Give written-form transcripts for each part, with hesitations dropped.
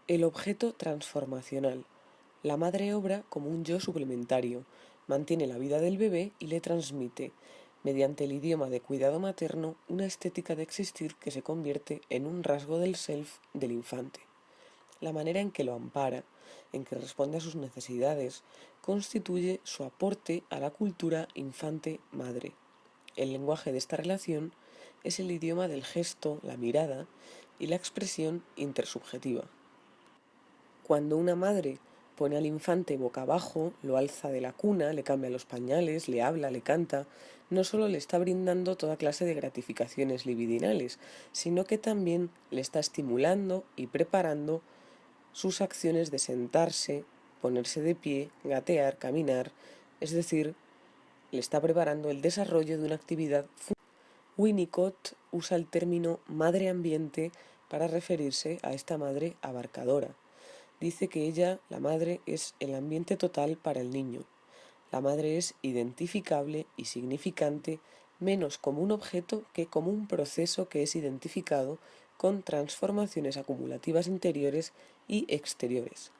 El objeto transformacional. La madre obra como un yo suplementario, mantiene la vida del bebé y le transmite, mediante el idioma de cuidado materno, una estética de existir que se convierte en un rasgo del self del infante. La manera en que lo ampara, en que responde a sus necesidades, constituye su aporte a la cultura infante-madre. El lenguaje de esta relación es el idioma del gesto, la mirada y la expresión intersubjetiva. Cuando una madre pone al infante boca abajo, lo alza de la cuna, le cambia los pañales, le habla, le canta, no solo le está brindando toda clase de gratificaciones libidinales, sino que también le está estimulando y preparando sus acciones de sentarse, ponerse de pie, gatear, caminar, es decir, le está preparando el desarrollo de una actividad. Winnicott usa el término madre ambiente para referirse a esta madre abarcadora. Dice que ella, la madre, es el ambiente total para el niño. La madre es identificable y significante menos como un objeto que como un proceso que es identificado con transformaciones acumulativas interiores y exteriores.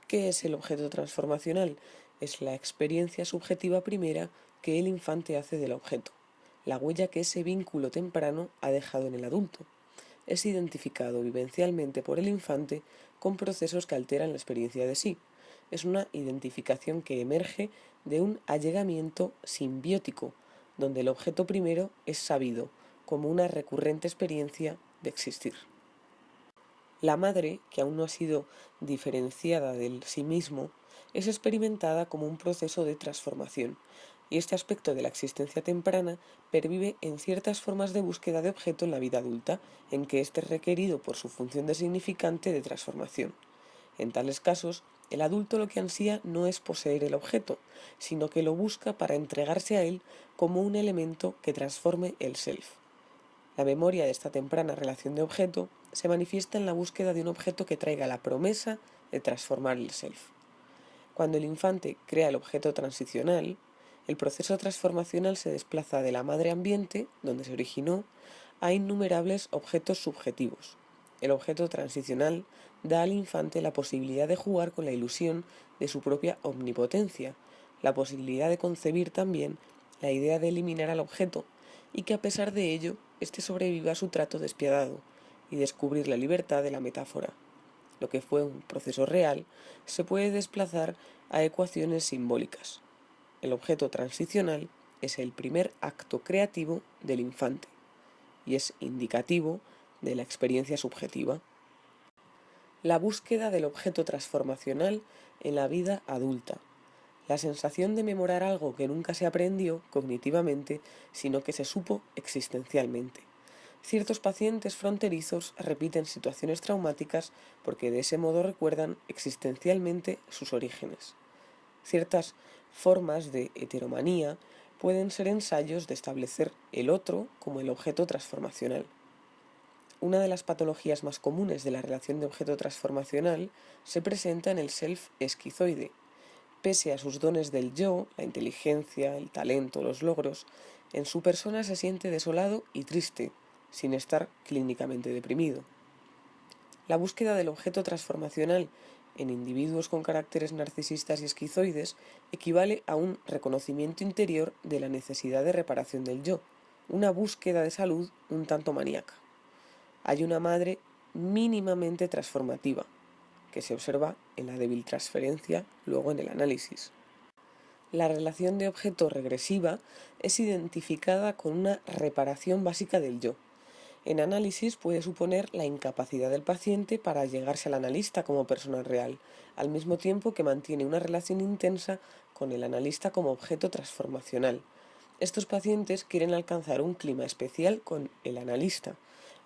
¿Qué es el objeto transformacional? Es la experiencia subjetiva primera que el infante hace del objeto, la huella que ese vínculo temprano ha dejado en el adulto. Es identificado vivencialmente por el infante con procesos que alteran la experiencia de sí. Es una identificación que emerge de un allegamiento simbiótico, donde el objeto primero es sabido como una recurrente experiencia de existir. La madre, que aún no ha sido diferenciada del sí mismo, es experimentada como un proceso de transformación, y este aspecto de la existencia temprana pervive en ciertas formas de búsqueda de objeto en la vida adulta, en que éste es requerido por su función de significante de transformación. En tales casos, el adulto lo que ansía no es poseer el objeto, sino que lo busca para entregarse a él como un elemento que transforme el self. La memoria de esta temprana relación de objeto se manifiesta en la búsqueda de un objeto que traiga la promesa de transformar el self. Cuando el infante crea el objeto transicional, el proceso transformacional se desplaza de la madre ambiente, donde se originó, a innumerables objetos subjetivos. El objeto transicional da al infante la posibilidad de jugar con la ilusión de su propia omnipotencia, la posibilidad de concebir también la idea de eliminar al objeto, y que a pesar de ello, éste sobreviva a su trato despiadado, y descubrir la libertad de la metáfora. Lo que fue un proceso real se puede desplazar a ecuaciones simbólicas. El objeto transicional es el primer acto creativo del infante y es indicativo de la experiencia subjetiva. La búsqueda del objeto transformacional en la vida adulta. La sensación de memorar algo que nunca se aprendió cognitivamente, sino que se supo existencialmente. Ciertos pacientes fronterizos repiten situaciones traumáticas porque de ese modo recuerdan existencialmente sus orígenes. Ciertas formas de heteromanía pueden ser ensayos de establecer el otro como el objeto transformacional. Una de las patologías más comunes de la relación de objeto transformacional se presenta en el self esquizoide. Pese a sus dones del yo, la inteligencia, el talento, los logros, en su persona se siente desolado y triste, sin estar clínicamente deprimido. La búsqueda del objeto transformacional en individuos con caracteres narcisistas y esquizoides equivale a un reconocimiento interior de la necesidad de reparación del yo, una búsqueda de salud un tanto maníaca. Hay una madre mínimamente transformativa, que se observa en la débil transferencia, luego en el análisis. La relación de objeto regresiva es identificada con una reparación básica del yo. En análisis puede suponer la incapacidad del paciente para llegarse al analista como persona real, al mismo tiempo que mantiene una relación intensa con el analista como objeto transformacional. Estos pacientes quieren alcanzar un clima especial con el analista.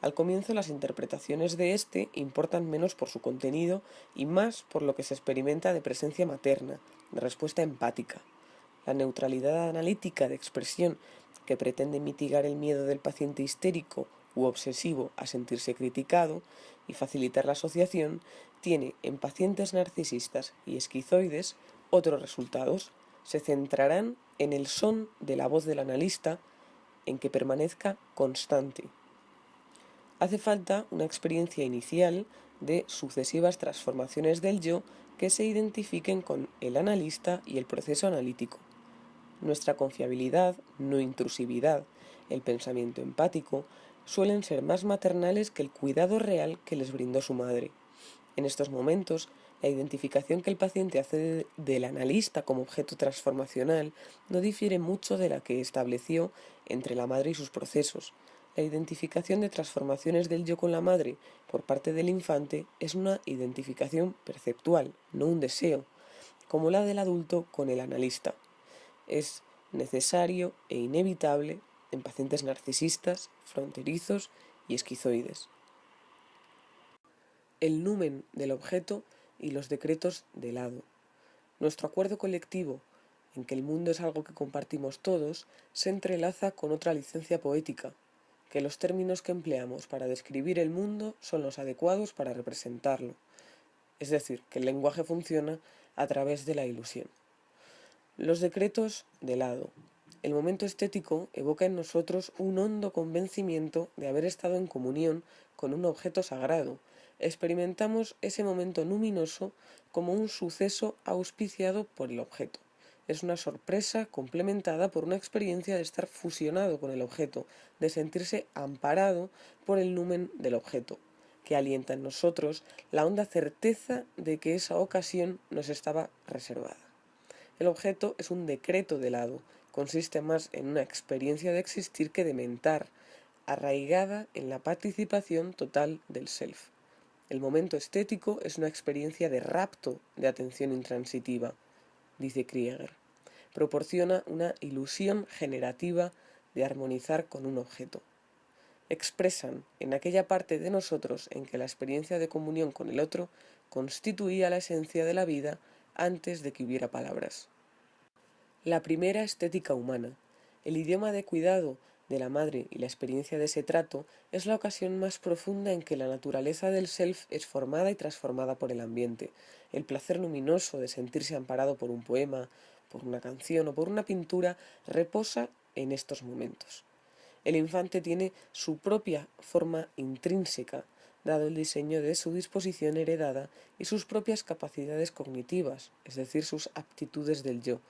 Al comienzo las interpretaciones de este importan menos por su contenido y más por lo que se experimenta de presencia materna, de respuesta empática. La neutralidad analítica de expresión que pretende mitigar el miedo del paciente histérico u obsesivo a sentirse criticado y facilitar la asociación, tiene en pacientes narcisistas y esquizoides otros resultados. Se centrarán en el son de la voz del analista, en que permanezca constante. Hace falta una experiencia inicial de sucesivas transformaciones del yo que se identifiquen con el analista y el proceso analítico. Nuestra confiabilidad, no intrusividad, el pensamiento empático, suelen ser más maternales que el cuidado real que les brindó su madre. En estos momentos, la identificación que el paciente hace del analista como objeto transformacional no difiere mucho de la que estableció entre la madre y sus procesos. La identificación de transformaciones del yo con la madre por parte del infante es una identificación perceptual, no un deseo, como la del adulto con el analista. Es necesario e inevitable en pacientes narcisistas, fronterizos y esquizoides. El numen del objeto y los decretos de lado. Nuestro acuerdo colectivo en que el mundo es algo que compartimos todos se entrelaza con otra licencia poética, que los términos que empleamos para describir el mundo son los adecuados para representarlo, es decir, que el lenguaje funciona a través de la ilusión. Los decretos de lado. El momento estético evoca en nosotros un hondo convencimiento de haber estado en comunión con un objeto sagrado. Experimentamos ese momento luminoso como un suceso auspiciado por el objeto. Es una sorpresa complementada por una experiencia de estar fusionado con el objeto, de sentirse amparado por el numen del objeto, que alienta en nosotros la honda certeza de que esa ocasión nos estaba reservada. El objeto es un decreto de lado, consiste más en una experiencia de existir que de mentar, arraigada en la participación total del self. El momento estético es una experiencia de rapto de atención intransitiva, dice Krieger. Proporciona una ilusión generativa de armonizar con un objeto. Expresan en aquella parte de nosotros en que la experiencia de comunión con el otro constituía la esencia de la vida antes de que hubiera palabras. La primera estética humana. El idioma de cuidado de la madre y la experiencia de ese trato es la ocasión más profunda en que la naturaleza del self es formada y transformada por el ambiente. El placer luminoso de sentirse amparado por un poema, por una canción o por una pintura reposa en estos momentos. El infante tiene su propia forma intrínseca, dado el diseño de su disposición heredada y sus propias capacidades cognitivas, es decir, sus aptitudes del yo,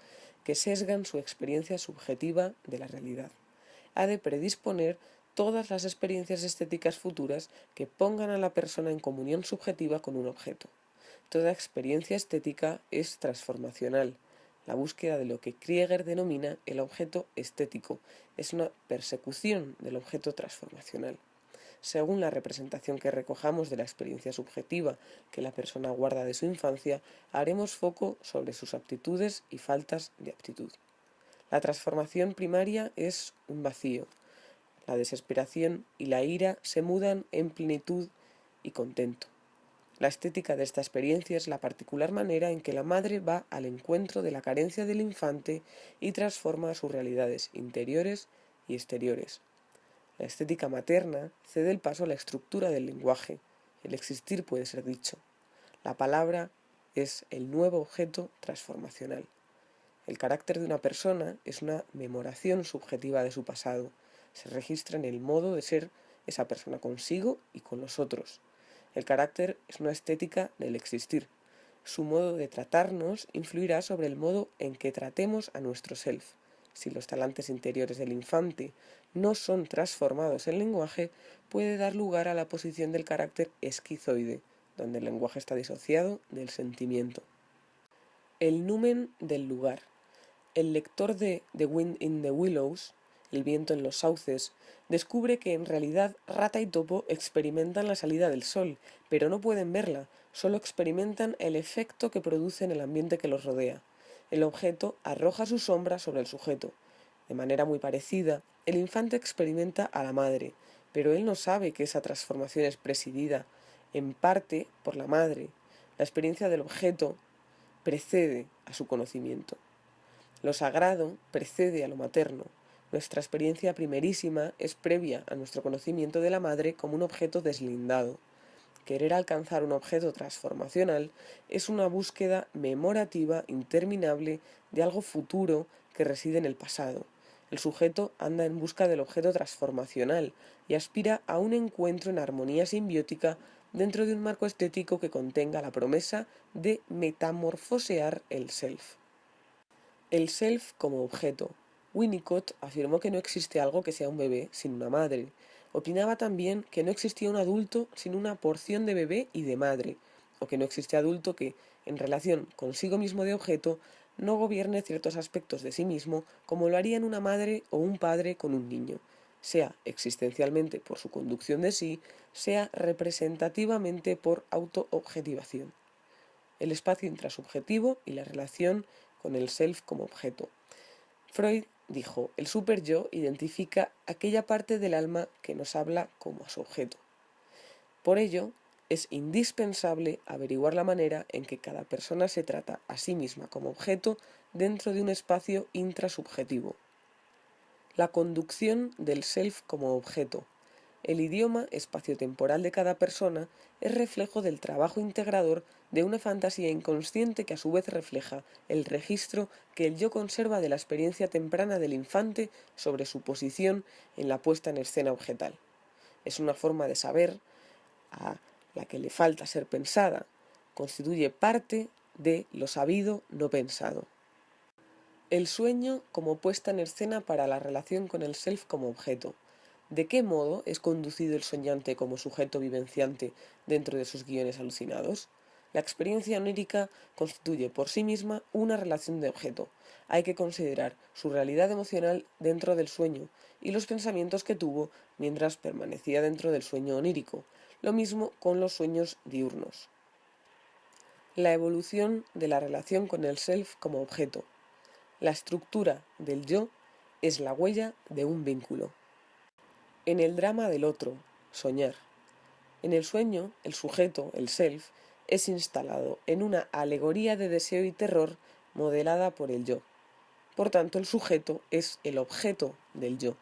que sesgan su experiencia subjetiva de la realidad. Ha de predisponer todas las experiencias estéticas futuras que pongan a la persona en comunión subjetiva con un objeto. Toda experiencia estética es transformacional. La búsqueda de lo que Krieger denomina el objeto estético es una persecución del objeto transformacional. Según la representación que recojamos de la experiencia subjetiva que la persona guarda de su infancia, haremos foco sobre sus aptitudes y faltas de aptitud. La transformación primaria es un vacío. La desesperación y la ira se mudan en plenitud y contento. La estética de esta experiencia es la particular manera en que la madre va al encuentro de la carencia del infante y transforma sus realidades interiores y exteriores. La estética materna cede el paso a la estructura del lenguaje. El existir puede ser dicho. La palabra es el nuevo objeto transformacional. El carácter de una persona es una memoración subjetiva de su pasado. Se registra en el modo de ser esa persona consigo y con los otros. El carácter es una estética del existir. Su modo de tratarnos influirá sobre el modo en que tratemos a nuestro self. Si los talantes interiores del infante no son transformados en lenguaje, puede dar lugar a la posición del carácter esquizoide, donde el lenguaje está disociado del sentimiento. El numen del lugar. El lector de The Wind in the Willows, El viento en los sauces, descubre que en realidad rata y topo experimentan la salida del sol, pero no pueden verla, solo experimentan el efecto que produce en el ambiente que los rodea. El objeto arroja su sombra sobre el sujeto. De manera muy parecida, el infante experimenta a la madre, pero él no sabe que esa transformación es presidida, en parte, por la madre. La experiencia del objeto precede a su conocimiento. Lo sagrado precede a lo materno. Nuestra experiencia primerísima es previa a nuestro conocimiento de la madre como un objeto deslindado. Querer alcanzar un objeto transformacional es una búsqueda memorativa interminable de algo futuro que reside en el pasado. El sujeto anda en busca del objeto transformacional y aspira a un encuentro en armonía simbiótica dentro de un marco estético que contenga la promesa de metamorfosear el self. El self como objeto. Winnicott afirmó que no existe algo que sea un bebé sin una madre. Opinaba también que no existía un adulto sin una porción de bebé y de madre, o que no existe adulto que, en relación consigo mismo de objeto, no gobierne ciertos aspectos de sí mismo como lo harían una madre o un padre con un niño, sea existencialmente por su conducción de sí, sea representativamente por autoobjetivación. El espacio intrasubjetivo y la relación con el self como objeto. Freud dijo, el superyo identifica aquella parte del alma que nos habla como a su objeto. Por ello, es indispensable averiguar la manera en que cada persona se trata a sí misma como objeto dentro de un espacio intrasubjetivo. La conducción del self como objeto. El idioma espaciotemporal de cada persona es reflejo del trabajo integrador de una fantasía inconsciente que a su vez refleja el registro que el yo conserva de la experiencia temprana del infante sobre su posición en la puesta en escena objetal. Es una forma de saber a la que le falta ser pensada, constituye parte de lo sabido no pensado. El sueño como puesta en escena para la relación con el self como objeto. ¿De qué modo es conducido el soñante como sujeto vivenciante dentro de sus guiones alucinados? La experiencia onírica constituye por sí misma una relación de objeto. Hay que considerar su realidad emocional dentro del sueño y los pensamientos que tuvo mientras permanecía dentro del sueño onírico. Lo mismo con los sueños diurnos. La evolución de la relación con el self como objeto. La estructura del yo es la huella de un vínculo. En el drama del otro, soñar. En el sueño, el sujeto, el self, es instalado en una alegoría de deseo y terror modelada por el yo. Por tanto, el sujeto es el objeto del yo.